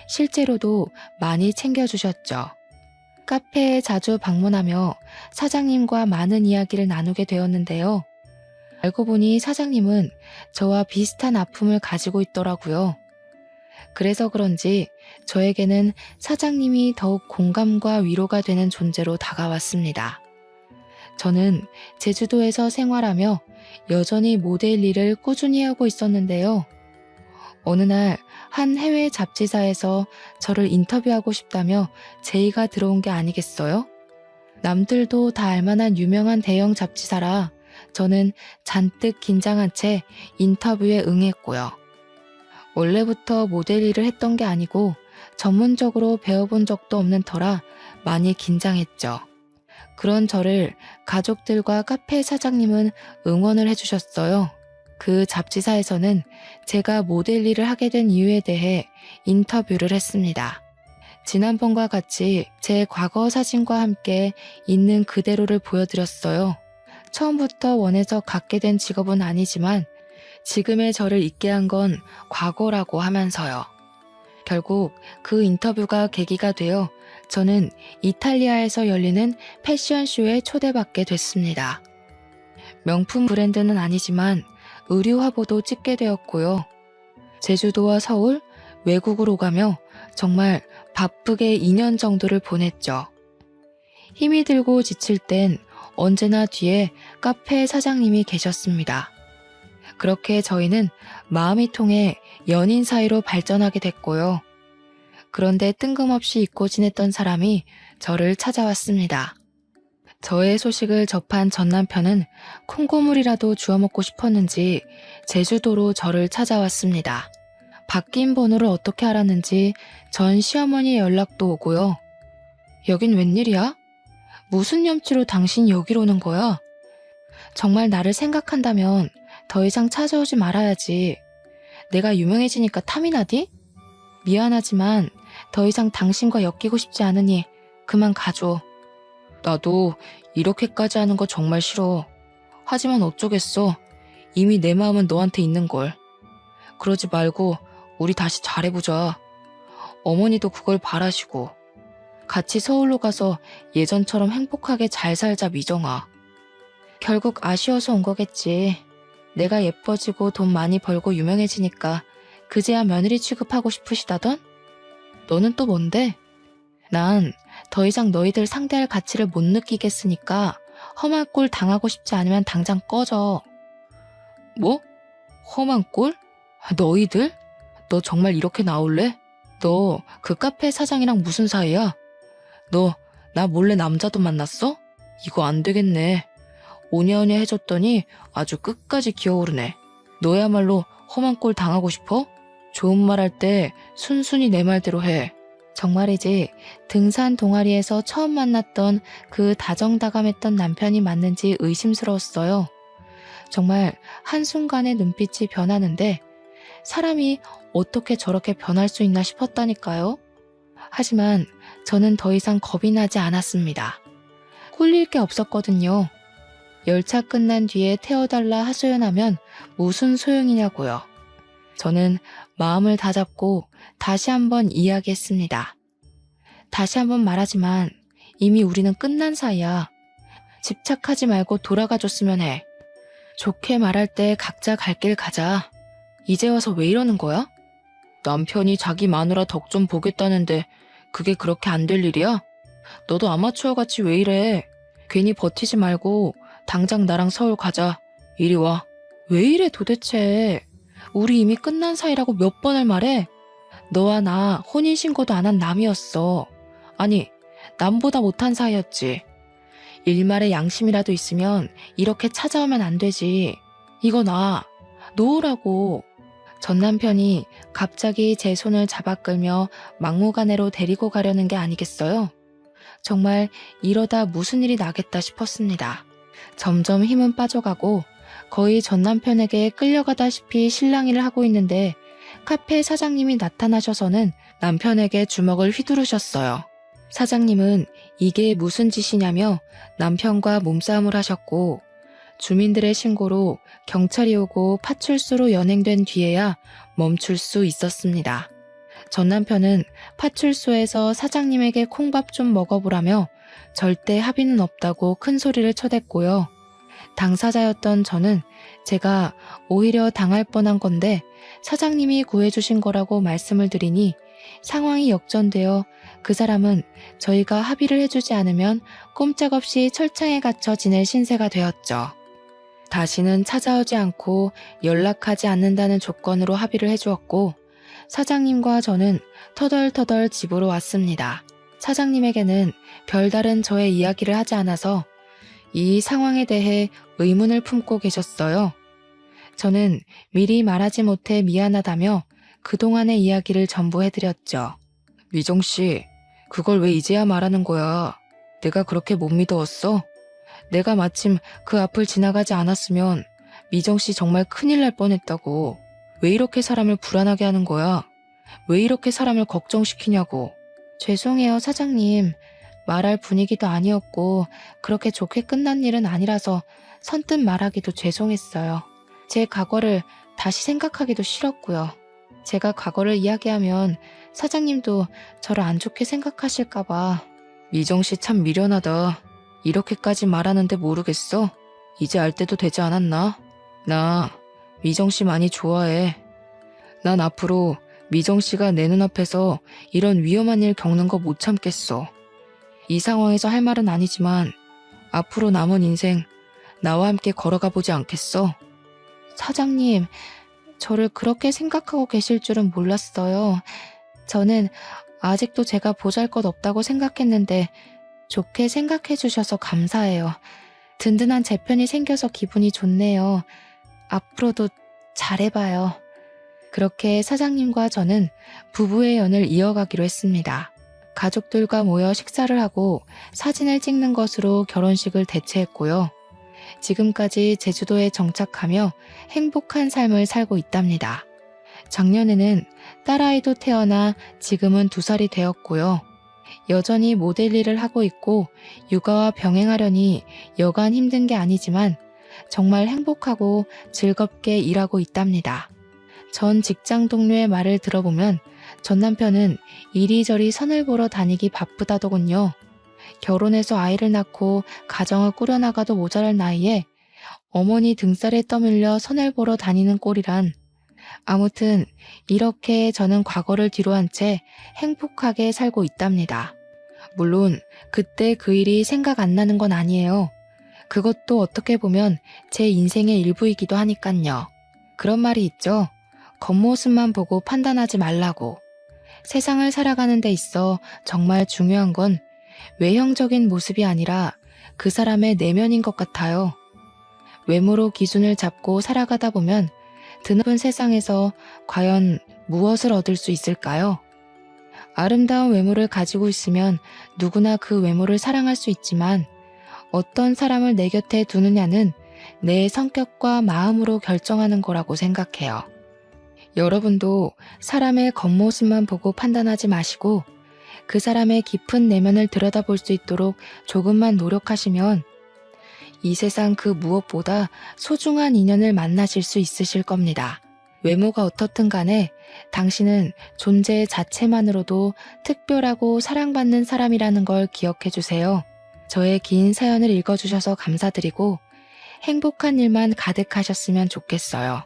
실제로도 많이 챙겨주셨죠. 카페에 자주 방문하며 사장님과 많은 이야기를 나누게 되었는데요. 알고 보니 사장님은 저와 비슷한 아픔을 가지고 있더라고요. 그래서 그런지 저에게는 사장님이 더욱 공감과 위로가 되는 존재로 다가왔습니다. 저는 제주도에서 생활하며 여전히 모델 일을 꾸준히 하고 있었는데요. 어느 날 한 해외 잡지사에서 저를 인터뷰하고 싶다며 제의가 들어온 게 아니겠어요? 남들도 다 알만한 유명한 대형 잡지사라 저는 잔뜩 긴장한 채 인터뷰에 응했고요. 원래부터 모델 일을 했던 게 아니고 전문적으로 배워본 적도 없는 터라 많이 긴장했죠. 그런 저를 가족들과 카페 사장님은 응원을 해주셨어요. 그 잡지사에서는 제가 모델 일을 하게 된 이유에 대해 인터뷰를 했습니다. 지난번과 같이 제 과거 사진과 함께 있는 그대로를 보여드렸어요. 처음부터 원해서 갖게 된 직업은 아니지만 지금의 저를 있게 한 건 과거라고 하면서요. 결국 그 인터뷰가 계기가 되어 저는 이탈리아에서 열리는 패션쇼에 초대받게 됐습니다. 명품 브랜드는 아니지만 의류 화보도 찍게 되었고요. 제주도와 서울, 외국으로 가며 정말 바쁘게 2년 정도를 보냈죠. 힘이 들고 지칠 땐 언제나 뒤에 카페 사장님이 계셨습니다. 그렇게 저희는 마음이 통해 연인 사이로 발전하게 됐고요. 그런데 뜬금없이 잊고 지냈던 사람이 저를 찾아왔습니다. 저의 소식을 접한 전 남편은 콩고물이라도 주워 먹고 싶었는지 제주도로 저를 찾아왔습니다. 바뀐 번호를 어떻게 알았는지 전 시어머니의 연락도 오고요. 여긴 웬일이야? 무슨 염치로 당신이 여기로 오는 거야? 정말 나를 생각한다면 더 이상 찾아오지 말아야지. 내가 유명해지니까 탐이 나디? 미안하지만 더 이상 당신과 엮이고 싶지 않으니 그만 가줘. 나도 이렇게까지 하는 거 정말 싫어. 하지만 어쩌겠어. 이미 내 마음은 너한테 있는걸. 그러지 말고 우리 다시 잘해보자. 어머니도 그걸 바라시고. 같이 서울로 가서 예전처럼 행복하게 잘 살자, 미정아. 결국 아쉬워서 온 거겠지. 내가 예뻐지고 돈 많이 벌고 유명해지니까 그제야 며느리 취급하고 싶으시다던? 너는 또 뭔데? 난 더 이상 너희들 상대할 가치를 못 느끼겠으니까 험한 꼴 당하고 싶지 않으면 당장 꺼져. 뭐? 험한 꼴? 너희들? 너 정말 이렇게 나올래? 너 그 카페 사장이랑 무슨 사이야? 너 나 몰래 남자도 만났어? 이거 안 되겠네. 오냐오냐 해줬더니 아주 끝까지 기어오르네. 너야말로 험한 꼴 당하고 싶어? 좋은 말 할 때 순순히 내 말대로 해. 정말이지 등산 동아리에서 처음 만났던 그 다정다감했던 남편이 맞는지 의심스러웠어요. 정말 한순간에 눈빛이 변하는데 사람이 어떻게 저렇게 변할 수 있나 싶었다니까요. 하지만 저는 더 이상 겁이 나지 않았습니다. 홀릴 게 없었거든요. 열차 끝난 뒤에 태워달라 하소연하면 무슨 소용이냐고요. 저는 마음을 다잡고 다시 한번 이야기했습니다. 다시 한번 말하지만 이미 우리는 끝난 사이야. 집착하지 말고 돌아가줬으면 해. 좋게 말할 때 각자 갈 길 가자. 이제 와서 왜 이러는 거야? 남편이 자기 마누라 덕 좀 보겠다는데 그게 그렇게 안 될 일이야? 너도 아마추어같이 왜 이래? 괜히 버티지 말고 당장 나랑 서울 가자. 이리 와. 왜 이래 도대체? 우리 이미 끝난 사이라고 몇 번을 말해? 너와 나 혼인신고도 안 한 남이었어. 아니, 남보다 못한 사이였지. 일말의 양심이라도 있으면 이렇게 찾아오면 안 되지. 이거 놓으라고. 전 남편이 갑자기 제 손을 잡아 끌며 막무가내로 데리고 가려는 게 아니겠어요? 정말 이러다 무슨 일이 나겠다 싶었습니다. 점점 힘은 빠져가고 거의 전 남편에게 끌려가다시피 실랑이를 하고 있는데 카페 사장님이 나타나셔서는 남편에게 주먹을 휘두르셨어요. 사장님은 이게 무슨 짓이냐며 남편과 몸싸움을 하셨고 주민들의 신고로 경찰이 오고 파출소로 연행된 뒤에야 멈출 수 있었습니다. 전 남편은 파출소에서 사장님에게 콩밥 좀 먹어보라며 절대 합의는 없다고 큰 소리를 쳐댔고요. 당사자였던 저는 제가 오히려 당할 뻔한 건데 사장님이 구해주신 거라고 말씀을 드리니 상황이 역전되어 그 사람은 저희가 합의를 해주지 않으면 꼼짝없이 철창에 갇혀 지낼 신세가 되었죠. 다시는 찾아오지 않고 연락하지 않는다는 조건으로 합의를 해주었고 사장님과 저는 터덜터덜 집으로 왔습니다. 사장님에게는 별다른 저의 이야기를 하지 않아서 이 상황에 대해 의문을 품고 계셨어요. 저는 미리 말하지 못해 미안하다며 그동안의 이야기를 전부 해드렸죠. 미정씨, 그걸 왜 이제야 말하는 거야? 내가 그렇게 못 믿어왔어? 내가 마침 그 앞을 지나가지 않았으면 미정씨 정말 큰일 날 뻔했다고. 왜 이렇게 사람을 불안하게 하는 거야? 왜 이렇게 사람을 걱정시키냐고. 죄송해요, 사장님. 말할 분위기도 아니었고 그렇게 좋게 끝난 일은 아니라서 선뜻 말하기도 죄송했어요. 제 과거를 다시 생각하기도 싫었고요. 제가 과거를 이야기하면 사장님도 저를 안 좋게 생각하실까봐. 미정씨 참 미련하다. 이렇게까지 말하는데 모르겠어? 이제 알 때도 되지 않았나? 나 미정씨 많이 좋아해. 난 앞으로 미정씨가 내 눈앞에서 이런 위험한 일 겪는 거 못 참겠어. 이 상황에서 할 말은 아니지만 앞으로 남은 인생 나와 함께 걸어가 보지 않겠어? 사장님, 저를 그렇게 생각하고 계실 줄은 몰랐어요. 저는 아직도 제가 보잘것없다고 생각했는데 좋게 생각해 주셔서 감사해요. 든든한 제 편이 생겨서 기분이 좋네요. 앞으로도 잘해봐요. 그렇게 사장님과 저는 부부의 연을 이어가기로 했습니다. 가족들과 모여 식사를 하고 사진을 찍는 것으로 결혼식을 대체했고요. 지금까지 제주도에 정착하며 행복한 삶을 살고 있답니다. 작년에는 딸아이도 태어나 지금은 2살이 되었고요. 여전히 모델 일을 하고 있고 육아와 병행하려니 여간 힘든 게 아니지만 정말 행복하고 즐겁게 일하고 있답니다. 전 직장 동료의 말을 들어보면 전 남편은 이리저리 선을 보러 다니기 바쁘다더군요. 결혼해서 아이를 낳고 가정을 꾸려나가도 모자랄 나이에 어머니 등살에 떠밀려 선을 보러 다니는 꼴이란. 아무튼 이렇게 저는 과거를 뒤로한 채 행복하게 살고 있답니다. 물론 그때 그 일이 생각 안 나는 건 아니에요. 그것도 어떻게 보면 제 인생의 일부이기도 하니깐요. 그런 말이 있죠. 겉모습만 보고 판단하지 말라고. 세상을 살아가는 데 있어 정말 중요한 건 외형적인 모습이 아니라 그 사람의 내면인 것 같아요. 외모로 기준을 잡고 살아가다 보면 드넓은 세상에서 과연 무엇을 얻을 수 있을까요? 아름다운 외모를 가지고 있으면 누구나 그 외모를 사랑할 수 있지만 어떤 사람을 내 곁에 두느냐는 내 성격과 마음으로 결정하는 거라고 생각해요. 여러분도 사람의 겉모습만 보고 판단하지 마시고 그 사람의 깊은 내면을 들여다볼 수 있도록 조금만 노력하시면 이 세상 그 무엇보다 소중한 인연을 만나실 수 있으실 겁니다. 외모가 어떻든 간에 당신은 존재 자체만으로도 특별하고 사랑받는 사람이라는 걸 기억해 주세요. 저의 긴 사연을 읽어주셔서 감사드리고 행복한 일만 가득하셨으면 좋겠어요.